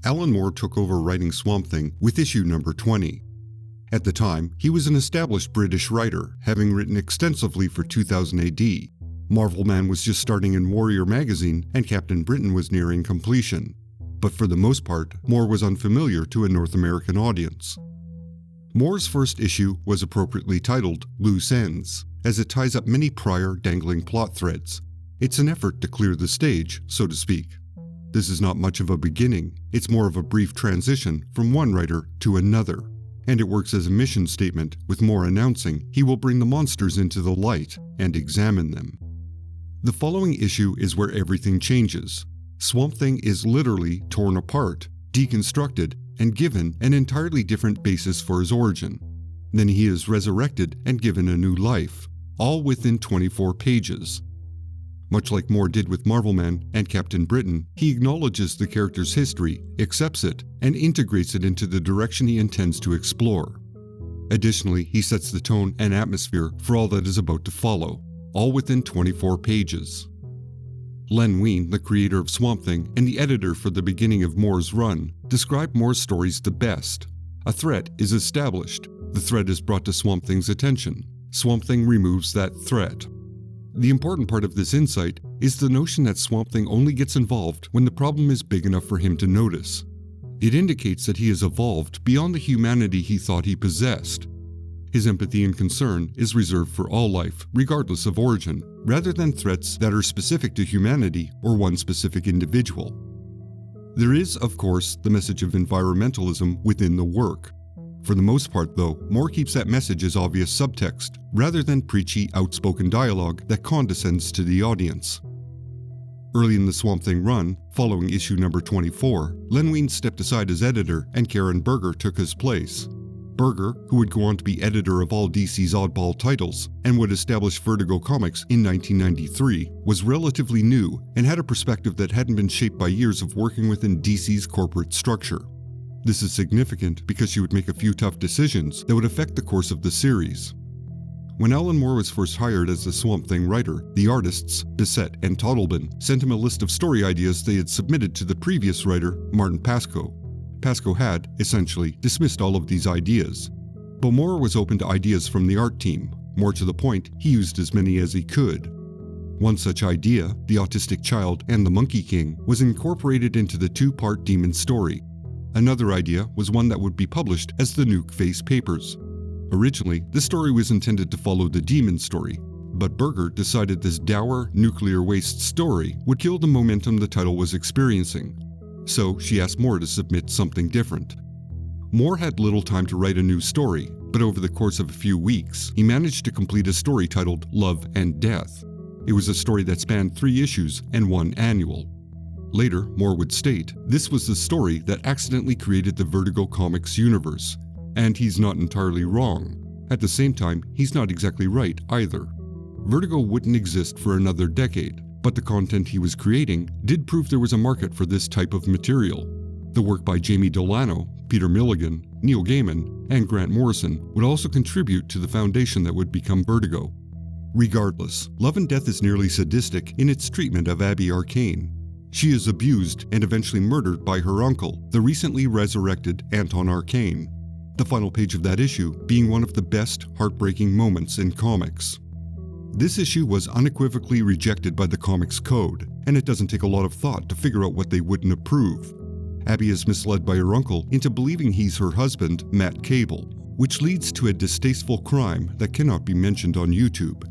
Alan Moore took over writing Swamp Thing with issue number 20. At the time, he was an established British writer, having written extensively for 2000 AD. Marvelman was just starting in Warrior magazine, and Captain Britain was nearing completion. But for the most part, Moore was unfamiliar to a North American audience. Moore's first issue was appropriately titled Loose Ends, as it ties up many prior dangling plot threads. It's an effort to clear the stage, so to speak. This is not much of a beginning, it's more of a brief transition from one writer to another, and it works as a mission statement with Moore announcing he will bring the monsters into the light and examine them. The following issue is where everything changes. Swamp Thing is literally torn apart, deconstructed, and given an entirely different basis for his origin. Then he is resurrected and given a new life, all within 24 pages. Much like Moore did with Marvelman and Captain Britain, he acknowledges the character's history, accepts it, and integrates it into the direction he intends to explore. Additionally, he sets the tone and atmosphere for all that is about to follow, all within 24 pages. Len Wein, the creator of Swamp Thing and the editor for the beginning of Moore's run, described Moore's stories the best. A threat is established. The threat is brought to Swamp Thing's attention. Swamp Thing removes that threat. The important part of this insight is the notion that Swamp Thing only gets involved when the problem is big enough for him to notice. It indicates that he has evolved beyond the humanity he thought he possessed. His empathy and concern is reserved for all life, regardless of origin, rather than threats that are specific to humanity or one specific individual. There is, of course, the message of environmentalism within the work. For the most part, though, Moore keeps that message as obvious subtext, rather than preachy, outspoken dialogue that condescends to the audience. Early in the Swamp Thing run, following issue number 24, Len Wein stepped aside as editor and Karen Berger took his place. Berger, who would go on to be editor of all DC's oddball titles and would establish Vertigo Comics in 1993, was relatively new and had a perspective that hadn't been shaped by years of working within DC's corporate structure. This is significant because she would make a few tough decisions that would affect the course of the series. When Alan Moore was first hired as the Swamp Thing writer, the artists, Bissette and Totleben, sent him a list of story ideas they had submitted to the previous writer, Martin Pascoe. Pascoe had, essentially, dismissed all of these ideas. But Moore was open to ideas from the art team. More to the point, he used as many as he could. One such idea, the autistic child and the Monkey King, was incorporated into the two-part demon story. Another idea was one that would be published as the Nuke Face Papers. Originally, this story was intended to follow the demon story, but Berger decided this dour, nuclear waste story would kill the momentum the title was experiencing. So she asked Moore to submit something different. Moore had little time to write a new story, but over the course of a few weeks, he managed to complete a story titled Love and Death. It was a story that spanned 3 issues and 1 annual. Later, Moore would state, this was the story that accidentally created the Vertigo Comics universe. And he's not entirely wrong. At the same time, he's not exactly right either. Vertigo wouldn't exist for another decade, but the content he was creating did prove there was a market for this type of material. The work by Jamie Delano, Peter Milligan, Neil Gaiman, and Grant Morrison would also contribute to the foundation that would become Vertigo. Regardless, Love and Death is nearly sadistic in its treatment of Abby Arcane. She is abused and eventually murdered by her uncle, the recently resurrected Anton Arcane. The final page of that issue being one of the best heartbreaking moments in comics. This issue was unequivocally rejected by the Comics Code, and it doesn't take a lot of thought to figure out what they wouldn't approve. Abby is misled by her uncle into believing he's her husband, Matt Cable, which leads to a distasteful crime that cannot be mentioned on YouTube.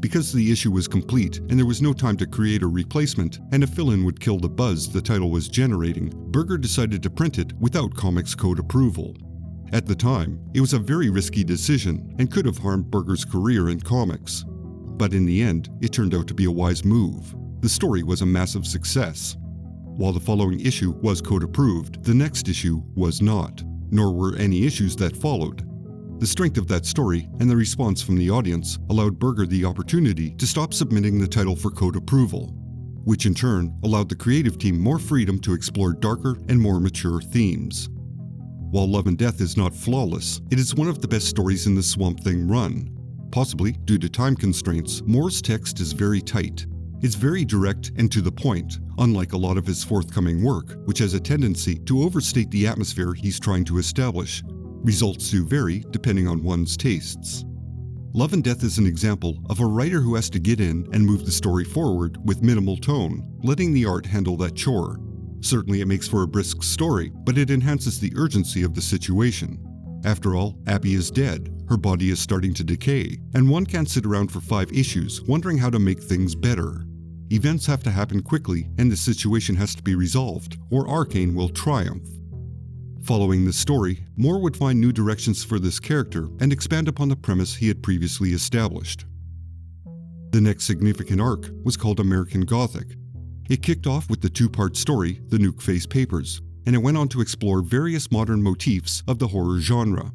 Because the issue was complete and there was no time to create a replacement, and a fill-in would kill the buzz the title was generating, Berger decided to print it without Comics Code approval. At the time, it was a very risky decision and could have harmed Berger's career in comics. But in the end, it turned out to be a wise move. The story was a massive success. While the following issue was code approved, the next issue was not, nor were any issues that followed. The strength of that story and the response from the audience allowed Berger the opportunity to stop submitting the title for code approval, which in turn allowed the creative team more freedom to explore darker and more mature themes. While Love and Death is not flawless, it is one of the best stories in the Swamp Thing run. Possibly due to time constraints, Moore's text is very tight. It's very direct and to the point, unlike a lot of his forthcoming work, which has a tendency to overstate the atmosphere he's trying to establish. Results do vary depending on one's tastes. Love and Death is an example of a writer who has to get in and move the story forward with minimal tone, letting the art handle that chore. Certainly it makes for a brisk story, but it enhances the urgency of the situation. After all, Abby is dead, her body is starting to decay, and one can't sit around for 5 issues wondering how to make things better. Events have to happen quickly, and the situation has to be resolved, or Arcane will triumph. Following this story, Moore would find new directions for this character and expand upon the premise he had previously established. The next significant arc was called American Gothic. It kicked off with the 2-part story, The Nuke Face Papers, and it went on to explore various modern motifs of the horror genre,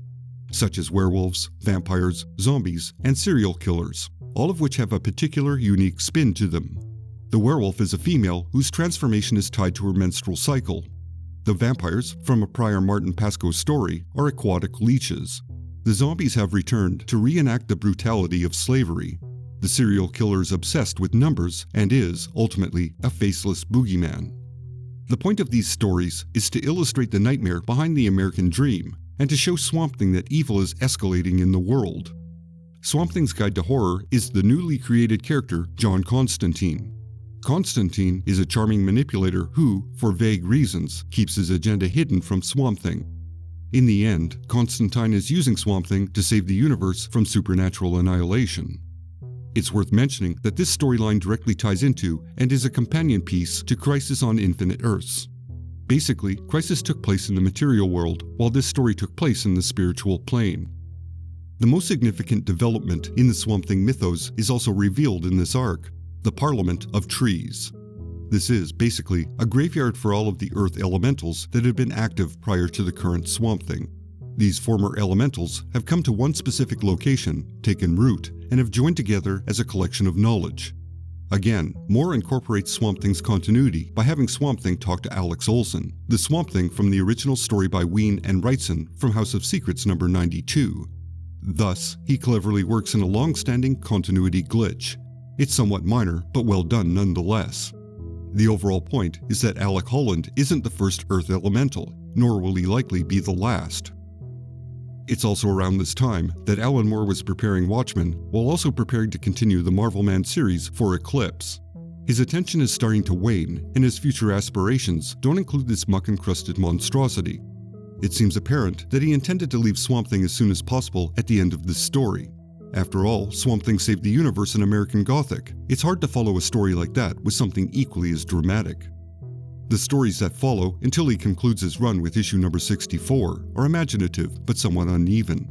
such as werewolves, vampires, zombies, and serial killers, all of which have a particular unique spin to them. The werewolf is a female whose transformation is tied to her menstrual cycle. The vampires, from a prior Martin Pascoe story, are aquatic leeches. The zombies have returned to reenact the brutality of slavery. The serial killer is obsessed with numbers and is, ultimately, a faceless boogeyman. The point of these stories is to illustrate the nightmare behind the American dream and to show Swamp Thing that evil is escalating in the world. Swamp Thing's guide to horror is the newly created character John Constantine. Constantine is a charming manipulator who, for vague reasons, keeps his agenda hidden from Swamp Thing. In the end, Constantine is using Swamp Thing to save the universe from supernatural annihilation. It's worth mentioning that this storyline directly ties into and is a companion piece to Crisis on Infinite Earths. Basically, Crisis took place in the material world, while this story took place in the spiritual plane. The most significant development in the Swamp Thing mythos is also revealed in this arc, the Parliament of Trees. This is, basically, a graveyard for all of the Earth elementals that had been active prior to the current Swamp Thing. These former elementals have come to one specific location, taken root, and have joined together as a collection of knowledge. Again, Moore incorporates Swamp Thing's continuity by having Swamp Thing talk to Alex Olson, the Swamp Thing from the original story by Wein and Wrightson from House of Secrets number 92. Thus, he cleverly works in a long-standing continuity glitch. It's somewhat minor, but well done nonetheless. The overall point is that Alec Holland isn't the first Earth elemental, nor will he likely be the last. It's also around this time that Alan Moore was preparing Watchmen, while also preparing to continue the Marvelman series for Eclipse. His attention is starting to wane, and his future aspirations don't include this muck-encrusted monstrosity. It seems apparent that he intended to leave Swamp Thing as soon as possible at the end of this story. After all, Swamp Thing saved the universe in American Gothic. It's hard to follow a story like that with something equally as dramatic. The stories that follow, until he concludes his run with issue number 64, are imaginative but somewhat uneven.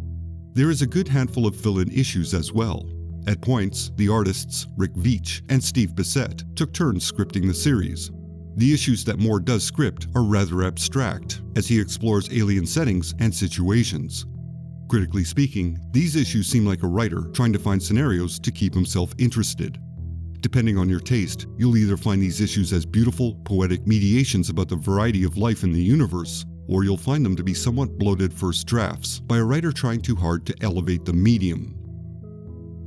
There is a good handful of fill-in issues as well. At points, the artists, Rick Veitch and Steve Bissette, took turns scripting the series. The issues that Moore does script are rather abstract, as he explores alien settings and situations. Critically speaking, these issues seem like a writer trying to find scenarios to keep himself interested. Depending on your taste, you'll either find these issues as beautiful, poetic mediations about the variety of life in the universe, or you'll find them to be somewhat bloated first drafts by a writer trying too hard to elevate the medium.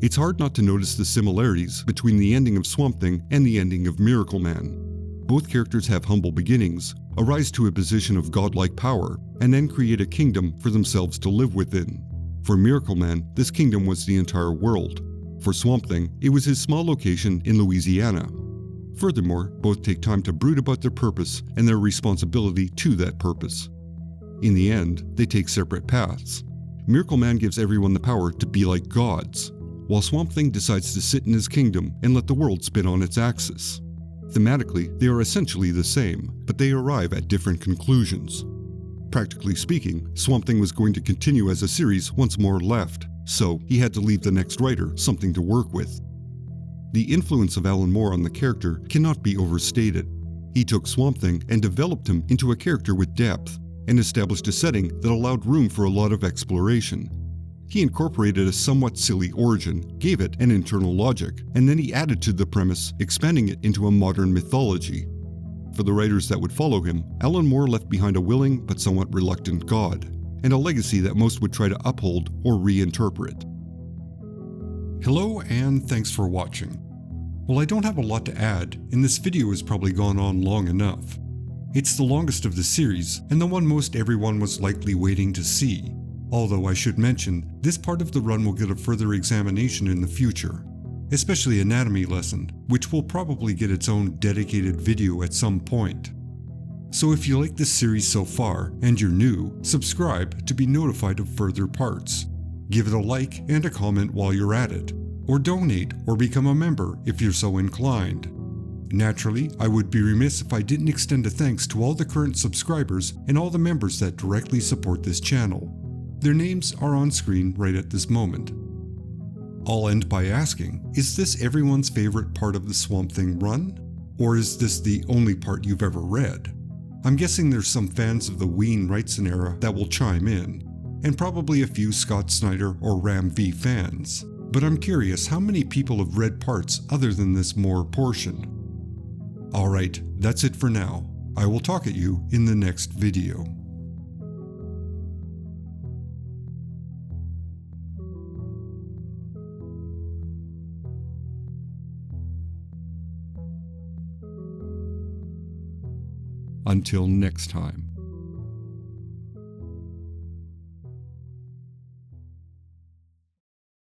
It's hard not to notice the similarities between the ending of Swamp Thing and the ending of Miracleman. Both characters have humble beginnings, arise to a position of godlike power, and then create a kingdom for themselves to live within. For Miracleman, this kingdom was the entire world. For Swamp Thing, it was his small location in Louisiana. Furthermore, both take time to brood about their purpose and their responsibility to that purpose. In the end, they take separate paths. Miracleman gives everyone the power to be like gods, while Swamp Thing decides to sit in his kingdom and let the world spin on its axis. Thematically, they are essentially the same, but they arrive at different conclusions. Practically speaking, Swamp Thing was going to continue as a series once Moore left, so he had to leave the next writer something to work with. The influence of Alan Moore on the character cannot be overstated. He took Swamp Thing and developed him into a character with depth, and established a setting that allowed room for a lot of exploration. He incorporated a somewhat silly origin, gave it an internal logic, and then he added to the premise, expanding it into a modern mythology. For the writers that would follow him, Alan Moore left behind a willing but somewhat reluctant God, and a legacy that most would try to uphold or reinterpret. Hello and thanks for watching. Well, I don't have a lot to add, and this video has probably gone on long enough. It's the longest of the series, and the one most everyone was likely waiting to see. Although I should mention, this part of the run will get a further examination in the future, especially anatomy lesson, which will probably get its own dedicated video at some point. So if you like this series so far, and you're new, subscribe to be notified of further parts. Give it a like and a comment while you're at it, or donate or become a member if you're so inclined. Naturally, I would be remiss if I didn't extend a thanks to all the current subscribers and all the members that directly support this channel. Their names are on screen right at this moment. I'll end by asking, is this everyone's favorite part of the Swamp Thing run? Or is this the only part you've ever read? I'm guessing there's some fans of the Wein Wrightson era that will chime in, and probably a few Scott Snyder or Ram V fans. But I'm curious how many people have read parts other than this more portion. Alright, that's it for now. I will talk at you in the next video. Until next time.